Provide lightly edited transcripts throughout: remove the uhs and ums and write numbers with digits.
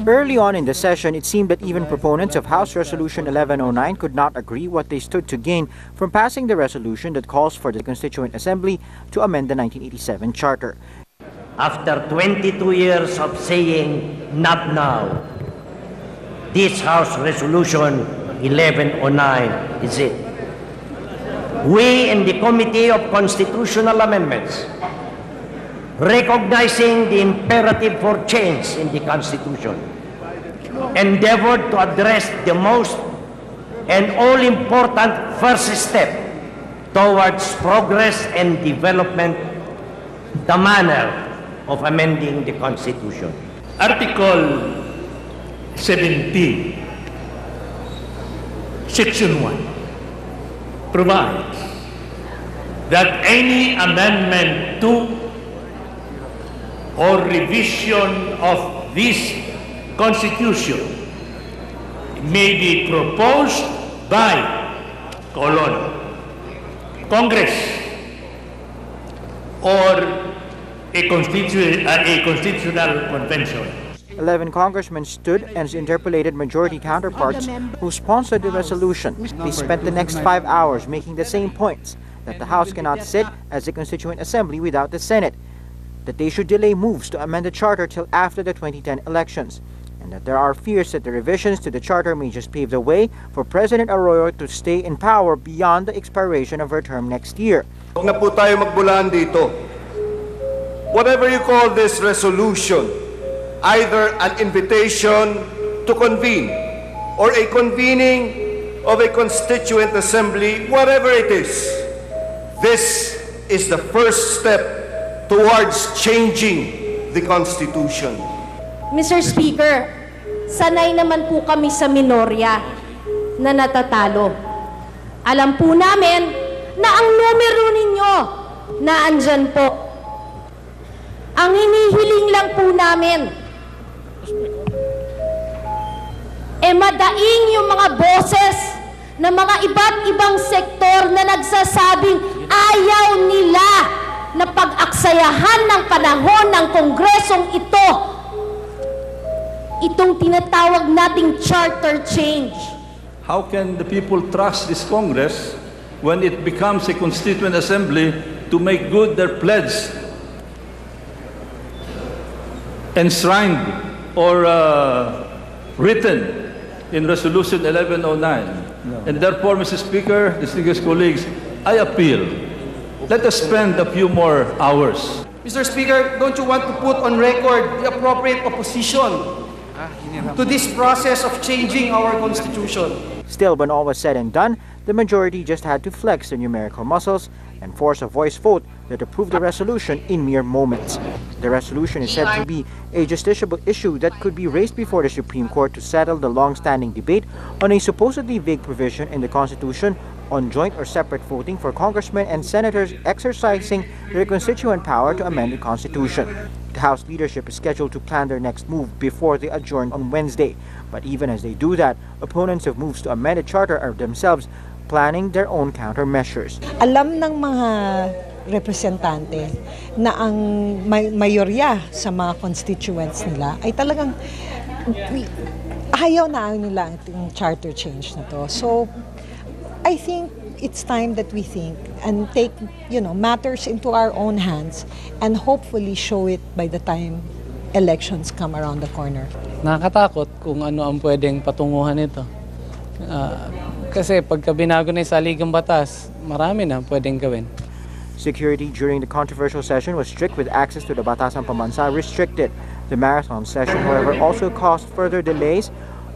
Early on in the session, it seemed that even proponents of House Resolution 1109 could not agree what they stood to gain from passing the resolution that calls for the Constituent Assembly to amend the 1987 Charter. After 22 years of saying not now, this House Resolution 1109 is it. We in the Committee of Constitutional Amendments, recognizing the imperative for change in the Constitution, endeavored to address the most and all-important first step towards progress and development, the manner of amending the Constitution. Article 17, Section 1 provides that any amendment to or revision of this Constitution may be proposed by Congress or a constitutional convention. 11 congressmen stood and interpolated majority counterparts who sponsored the resolution. They spent the next 5 hours making the same points: that the House cannot sit as a Constituent Assembly without the Senate, that they should delay moves to amend the Charter till after the 2010 elections, and that there are fears that the revisions to the Charter may just pave the way for President Arroyo to stay in power beyond the expiration of her term next year. Huwag na po tayo magbulaan dito. Whatever you call this resolution, either an invitation to convene or a convening of a Constituent Assembly, whatever it is, this is the first step towards changing the Constitution. Mr. Speaker, sanay naman po kami sa minorya na natatalo. Alam po namin na ang numero ninyo na andyan po. Ang hinihiling lang po namin, madaing yung mga boses ng mga iba't ibang sektor na nagsasabing ayaw nila na pag-aksayahan ng panahon ng Kongresong ito, itong tinatawag nating charter change. How can the people trust this Congress when it becomes a Constituent Assembly to make good their pledge enshrined or written in Resolution 1109? And therefore, Mr. Speaker, distinguished colleagues, I appeal, let us spend a few more hours. Mr. Speaker, don't you want to put on record the appropriate opposition to this process of changing our Constitution? Still, when all was said and done, the majority just had to flex their numerical muscles and force a voice vote that approved the resolution in mere moments. The resolution is said to be a justiciable issue that could be raised before the Supreme Court to settle the long-standing debate on a supposedly vague provision in the Constitution on joint or separate voting for congressmen and senators exercising their constituent power to amend the Constitution. The House leadership is scheduled to plan their next move before they adjourn on Wednesday. But even as they do that, opponents of moves to amend the Charter are themselves planning their own countermeasures. Alam ng mga representante na ang mayorya sa mga constituents nila ay talagang ayaw nila itong charter change na to. So, I think it's time that we think and take, matters into our own hands and hopefully show it by the time elections come around the corner. Nakakatakot kung ano ang pwedeng patunguhan nito. Kasi pagka binago na yung saligang batas, marami na pwedeng gawin. Security during the controversial session was strict, with access to the Batasan Pambansa restricted. The marathon session, however, also caused further delays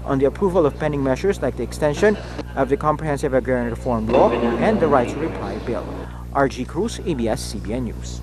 on the approval of pending measures like the extension of the Comprehensive Agrarian Reform Law and the Rights to Reply Bill. RG Cruz, ABS-CBN News.